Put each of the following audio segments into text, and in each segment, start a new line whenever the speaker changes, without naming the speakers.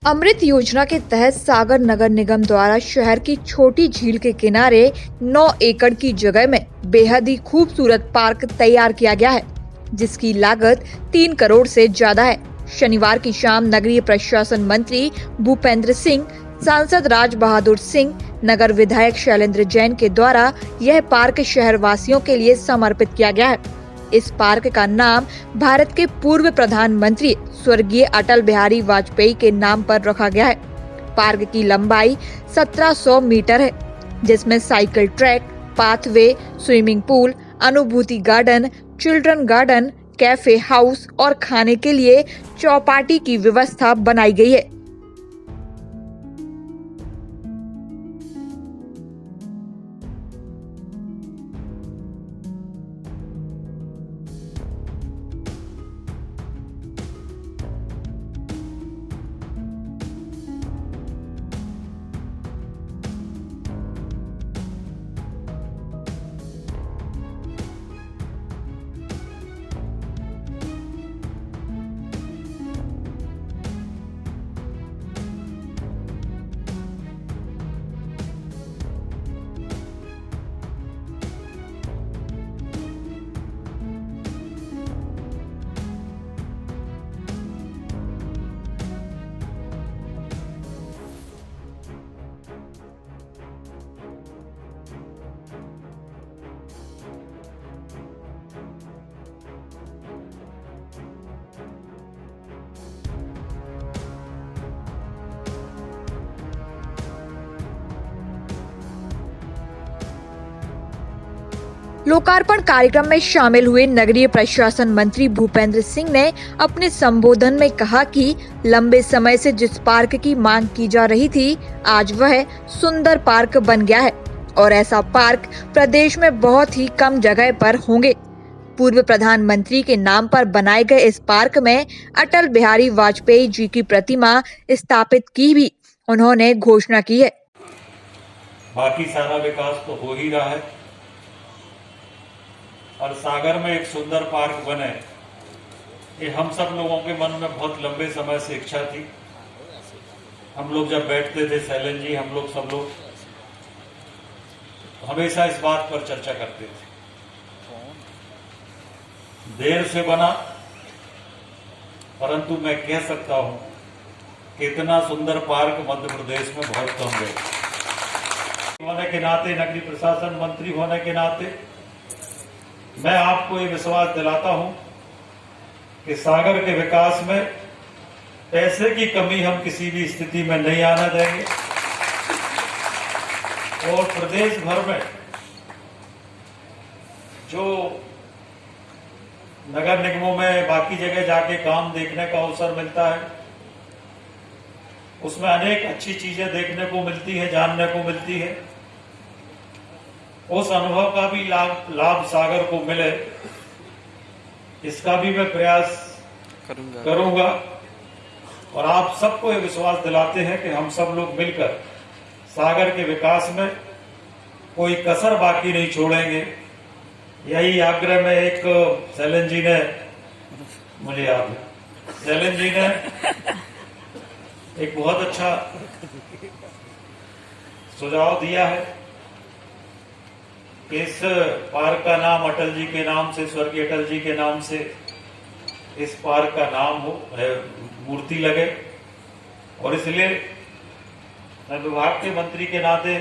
अमृत योजना के तहत सागर नगर निगम द्वारा शहर की छोटी झील के किनारे 9 एकड़ की जगह में बेहद ही खूबसूरत पार्क तैयार किया गया है, जिसकी लागत 3 करोड़ से ज्यादा है। शनिवार की शाम नगरीय प्रशासन मंत्री भूपेंद्र सिंह, सांसद राज बहादुर सिंह, नगर विधायक शैलेंद्र जैन के द्वारा यह पार्क शहर वासियों के लिए समर्पित किया गया है। इस पार्क का नाम भारत के पूर्व प्रधानमंत्री स्वर्गीय अटल बिहारी वाजपेयी के नाम पर रखा गया है। पार्क की लंबाई 1700 मीटर है, जिसमें cycle track, pathway, swimming pool, Anubhuti garden, children garden, cafe house और खाने के लिए चौपाटी की व्यवस्था बनाई गई है। लोकार्पण कार्यक्रम में शामिल हुए नगरीय प्रशासन मंत्री भूपेंद्र सिंह ने अपने संबोधन में कहा कि लंबे समय से जिस पार्क की मांग की जा रही थी, आज वह सुंदर पार्क बन गया है और ऐसा पार्क प्रदेश में बहुत ही कम जगह पर होंगे। पूर्व प्रधानमंत्री के नाम पर बनाए गए इस पार्क में अटल बिहारी वाजपेयी जी की प्रतिमा स्थापित की भी उन्होंने घोषणा की है।
बाकी सारा विकास तो हो ही रहा है और सागर में एक सुंदर पार्क बने, ये हम सब लोगों के मन में बहुत लंबे समय से इच्छा थी। हम लोग जब बैठते थे, शैलेंद्र जी, हम लोग सब लोग हमेशा इस बात पर चर्चा करते थे। देर से बना, परंतु मैं कह सकता हूं कि इतना सुंदर पार्क मध्य प्रदेश में बहुत कम है। होने के नाते, नगरीय प्रशासन मंत्री होने के नाते मैं आपको ये विश्वास दिलाता हूं कि सागर के विकास में पैसे की कमी हम किसी भी स्थिति में नहीं आने देंगे और प्रदेश भर में जो नगर निगमों में बाकी जगह जाके काम देखने का अवसर मिलता है, उसमें अनेक अच्छी चीजें देखने को मिलती है, जानने को मिलती है। उस अनुभव का भी लाभ सागर को मिले, इसका भी मैं प्रयास करूंगा और आप सबको ये विश्वास दिलाते हैं कि हम सब लोग मिलकर सागर के विकास में कोई कसर बाकी नहीं छोड़ेंगे। यही आग्रह में एक शैलेंद्र जी ने, मुझे याद है, शैलेंद्र जी ने एक बहुत अच्छा सुझाव दिया है। इस पार्क का नाम अटल जी के नाम से, स्वर्गीय अटल जी के नाम से इस पार्क का नाम हो, मूर्ति लगे और इसलिए मैं विभाग के मंत्री के नाते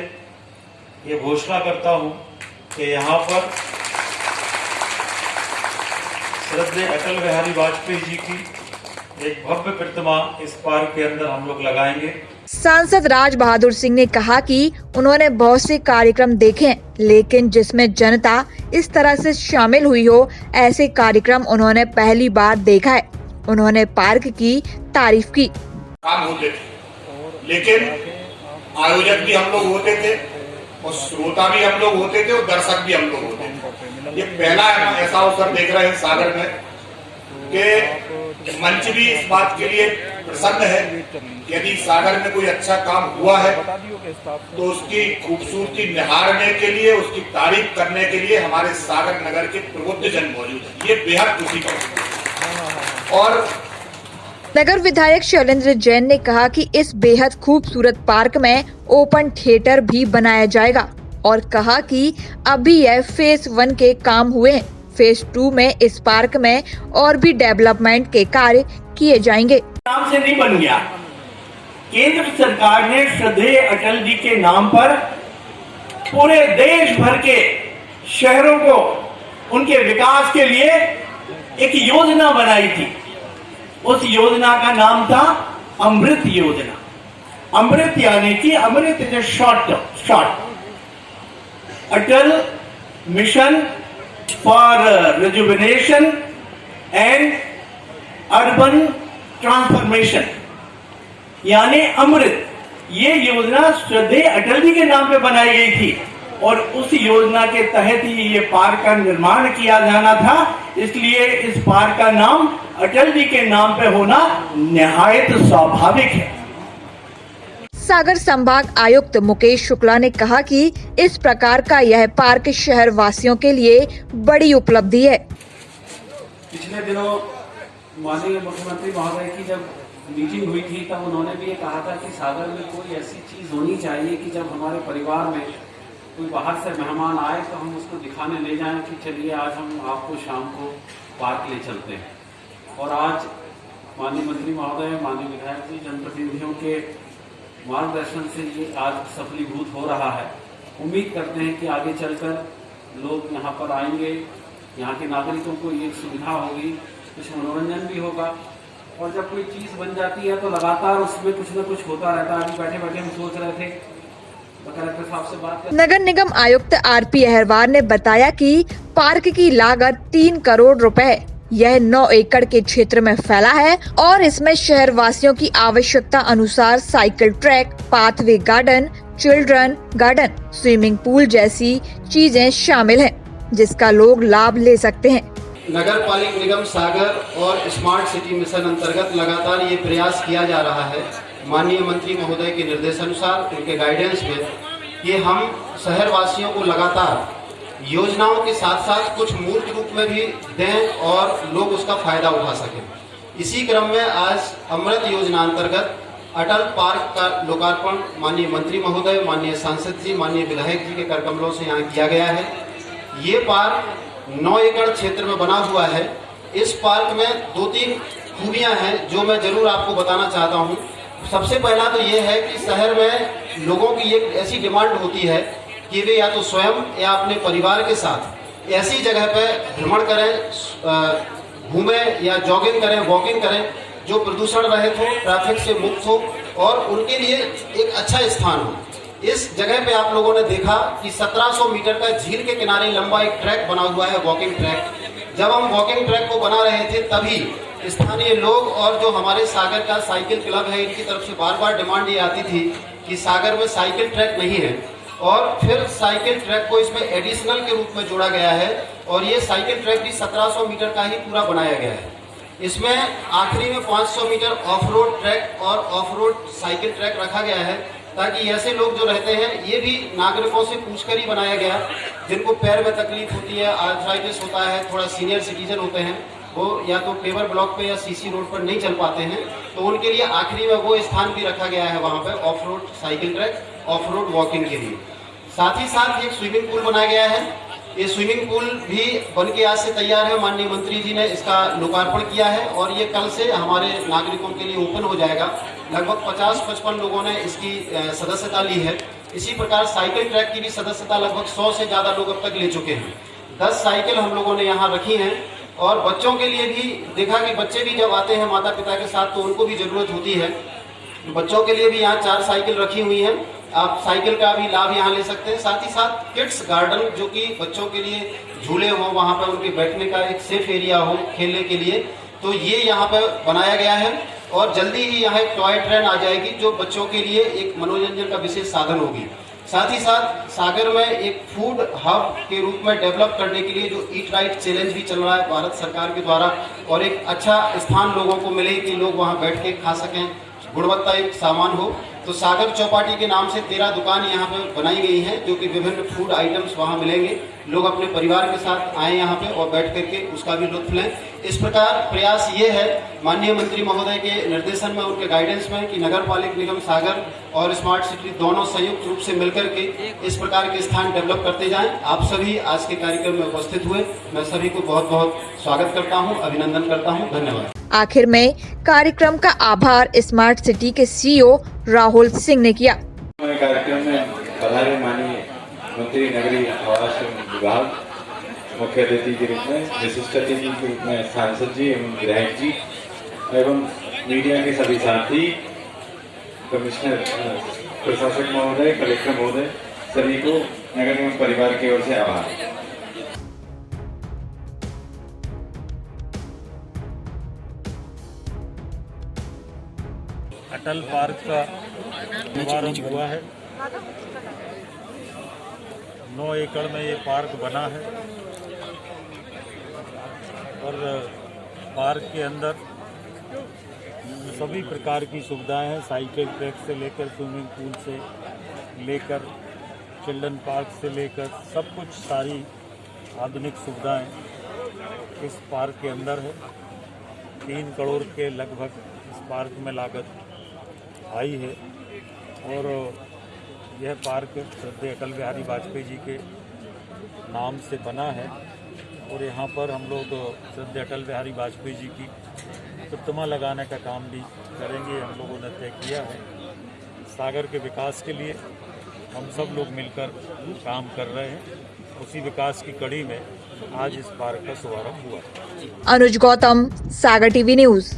ये घोषणा करता हूं कि यहाँ पर श्रद्धेय अटल बिहारी वाजपेयी जी की एक भव्य प्रतिमा इस पार्क के अंदर हम लोग लगाएंगे।
सांसद राज बहादुर सिंह ने कहा कि उन्होंने बहुत से कार्यक्रम देखे हैं, लेकिन जिसमें जनता इस तरह से शामिल हुई हो, ऐसे कार्यक्रम उन्होंने पहली बार देखा है। उन्होंने पार्क की तारीफ की।
काम होते थे, लेकिन आयोजक भी हम लोग होते थे और श्रोता भी हम लोग होते थे और दर्शक भी हम लोग होते थे। ये पहला ऐसा अवसर देख रहे हैं सागर में कि मंच भी इस बात के लिए प्रसन्न है कि यदि सागर में कोई अच्छा काम हुआ है तो उसकी खूबसूरती निहारने के लिए, उसकी तारीफ करने के लिए हमारे सागर नगर के प्रबुद्ध जन मौजूद हैं। ये बेहद खुशी का और
नगर विधायक शैलेंद्र जैन ने कहा कि इस बेहद खूबसूरत पार्क में ओपन थिएटर भी बनाया जाएगा और कहा कि अभी यह फेज 1 के काम हुए हैं। फेज 2 में इस पार्क में और भी डेवलपमेंट के कार्य किए जाएंगे।
नाम से नहीं बन गया। केंद्र सरकार ने श्रद्धेय अटल जी के नाम पर पूरे देश भर के शहरों को उनके विकास के लिए एक योजना बनाई थी। उस योजना का नाम था अमृत योजना। अमृत यानी कि AMRUT is short Atal mission for rejuvenation and urban transformation, यानी अमृत। ये योजना श्रद्धेय अटल जी के नाम पे बनाई गई थी और उस योजना के तहत ही ये पार्क का निर्माण किया जाना था। इसलिए इस पार्क का नाम अटल जी के नाम पे होना निहायत स्वाभाविक है।
सागर संभाग आयुक्त मुकेश शुक्ला ने कहा कि इस प्रकार का यह पार्क शहर वासियों के लिए बड़ी उपलब्धि है।
पिछले दिनों माननीय मुख्यमंत्री महोदय की जब मीटिंग हुई थी तब उन्होंने भी ये कहा था कि सागर में कोई ऐसी चीज होनी चाहिए कि जब हमारे परिवार में कोई बाहर से मेहमान आए तो हम उसको दिखाने ले जाएं कि चलिए आज हम आपको शाम को पार्क ले चलते हैं। और आज माननीय मंत्री महोदय, माननीय विधायक जी, जनप्रतिनिधियों के मार्गदर्शन से ये आज सफलीभूत हो रहा है। उम्मीद करते हैं कि आगे चलकर लोग यहाँ पर आएंगे, यहाँ के नागरिकों को ये सुविधा होगी, कुछ मनोरंजन भी होगा। और जब कोई चीज बन जाती है तो लगातार उसमें कुछ न कुछ होता रहता है। अभी बैठे बैठे हम सोच रहे थे कलेक्टर साहब से बात कर।
नगर निगम आयुक्त आरपी अहरवार ने बताया कि पार्क की लागत 3 करोड़ रुपए। यह 9 एकड़ के क्षेत्र में फैला है और इसमें शहर वासियों की आवश्यकता अनुसार cycle track, pathway garden, children garden, swimming pool जैसी चीजें शामिल हैं, जिसका लोग लाभ ले सकते हैं।
नगर पालिक निगम सागर और स्मार्ट सिटी मिशन अंतर्गत लगातार ये प्रयास किया जा रहा है माननीय मंत्री महोदय के निर्देशानुसार, उनके गाइडेंस में, कि हम शहर वासियों को लगातार योजनाओं के साथ साथ कुछ मूर्त रूप में भी दें और लोग उसका फायदा उठा सकें। इसी क्रम में आज अमृत योजना अंतर्गत अटल पार्क का लोकार्पण माननीय मंत्री महोदय, माननीय सांसद जी, माननीय विधायक जी के कर कमलों से यहाँ किया गया है। ये पार्क 9 एकड़ क्षेत्र में बना हुआ है। इस पार्क में 2-3 खूबियां हैं जो मैं जरूर आपको बताना चाहता हूं। सबसे पहला तो ये है कि शहर में लोगों की एक ऐसी डिमांड होती है कि वे या तो स्वयं या अपने परिवार के साथ ऐसी जगह पर भ्रमण करें, घूमें या जॉगिंग करें, वॉकिंग करें जो प्रदूषण रहित हो, ट्रैफिक से मुक्त हो और उनके लिए एक अच्छा स्थान हो। इस जगह पे आप लोगों ने देखा कि 1700 मीटर का झील के किनारे लंबा एक ट्रैक बना हुआ है, वॉकिंग ट्रैक। जब हम वॉकिंग ट्रैक को बना रहे थे तभी स्थानीय लोग और जो हमारे सागर का साइकिल क्लब है, इनकी तरफ से बार बार डिमांड ये आती थी कि सागर में साइकिल ट्रैक नहीं है। और फिर साइकिल ट्रैक को इसमें एडिशनल के रूप में जोड़ा गया है और ये साइकिल ट्रैक भी 1700 मीटर का ही पूरा बनाया गया है। इसमें आखिरी में 500 मीटर ऑफ रोड ट्रैक और ऑफ रोड साइकिल ट्रैक रखा गया है ताकि ऐसे लोग जो रहते हैं, ये भी नागरिकों से पूछकर ही बनाया गया, जिनको पैर में तकलीफ होती है, आर्थराइटिस होता है, थोड़ा सीनियर सिटीजन होते हैं, वो या तो पेवर ब्लॉक पे या सीसी रोड पर नहीं चल पाते हैं, तो उनके लिए आखिरी में वो स्थान भी रखा गया है वहाँ पे of road cycle track, of road walking के लिए। साथ ही साथ एक स्विमिंग पूल बनाया गया है। ये स्विमिंग पूल भी बन के आज से तैयार है। माननीय मंत्री जी ने इसका लोकार्पण किया है और ये कल से हमारे नागरिकों के लिए ओपन हो जाएगा। लगभग 50-55 लोगों ने इसकी सदस्यता ली है। इसी प्रकार साइकिल ट्रैक की भी सदस्यता लगभग 100 से ज़्यादा लोग अब तक ले चुके हैं। 10 साइकिल हम लोगों ने यहाँ रखी हैं और बच्चों के लिए भी देखा कि बच्चे भी जब आते हैं माता पिता के साथ तो उनको भी ज़रूरत होती है। बच्चों के लिए भी यहाँ 4 साइकिल रखी हुई हैं। आप साइकिल का भी लाभ यहाँ ले सकते हैं। साथ ही साथ किड्स गार्डन, जो कि बच्चों के लिए झूले हो, वहाँ पर उनके बैठने का एक सेफ एरिया हो खेलने के लिए, तो ये यहाँ पर बनाया गया है। और जल्दी ही यहाँ एक टॉय ट्रेन आ जाएगी जो बच्चों के लिए एक मनोरंजन का विशेष साधन होगी। साथ ही साथ सागर में एक फूड हब के रूप में डेवलप करने के लिए जो ईट राइट चैलेंज भी चल रहा है भारत सरकार के द्वारा, और एक अच्छा स्थान लोगों को मिले कि लोग वहाँ बैठ के खा सकें, गुणवत्ता युक्त सामान हो, तो सागर चौपाटी के नाम से 13 दुकान यहाँ पे बनाई गई हैं, जो कि विभिन्न फूड आइटम्स वहाँ मिलेंगे। लोग अपने परिवार के साथ आए यहाँ पे और बैठ करके उसका भी लुत्फ लें। इस प्रकार प्रयास ये है माननीय मंत्री महोदय के निर्देशन में, उनके गाइडेंस में, कि नगर पालिक निगम सागर और स्मार्ट सिटी दोनों संयुक्त रूप से मिलकर के इस प्रकार के स्थान डेवलप करते जाएं। आप सभी आज के कार्यक्रम में उपस्थित हुए, मैं सभी को बहुत बहुत स्वागत करता हूँ, अभिनंदन करता हूँ। धन्यवाद।
आखिर में कार्यक्रम का आभार स्मार्ट सिटी के सीईओ राहुल सिंह ने किया।
कार्यक्रम में पधारे माननीय मंत्री नगरीय आवास विभाग, मुख्य अतिथि के रूप में, विशिष्ट अतिथि के रूप में सांसद जी एवं विधायक जी एवं मीडिया के सभी साथी, कमिश्नर, प्रशासक महोदय, कलेक्टर महोदय, सभी को नगर निगम परिवार की ओर से आभार।
अटल पार्क का शुभारंभ हुआ है। 9 एकड़ में ये पार्क बना है और पार्क के अंदर सभी प्रकार की सुविधाएं हैं। साइकिल ट्रैक से लेकर स्विमिंग पूल से लेकर चिल्ड्रन पार्क से लेकर सब कुछ, सारी आधुनिक सुविधाएं इस पार्क के अंदर है। 3 करोड़ के लगभग इस पार्क में लागत आई है और यह पार्क श्रद्धेय अटल बिहारी वाजपेयी जी के नाम से बना है और यहाँ पर हम लोग श्रद्धेय अटल बिहारी वाजपेयी जी की प्रतिमा लगाने का काम भी करेंगे, हम लोगों ने तय किया है। सागर के विकास के लिए हम सब लोग मिलकर काम कर रहे हैं। उसी विकास की कड़ी में आज इस पार्क का शुभारंभ हुआ।
अनुज गौतम, सागर टीवी न्यूज़।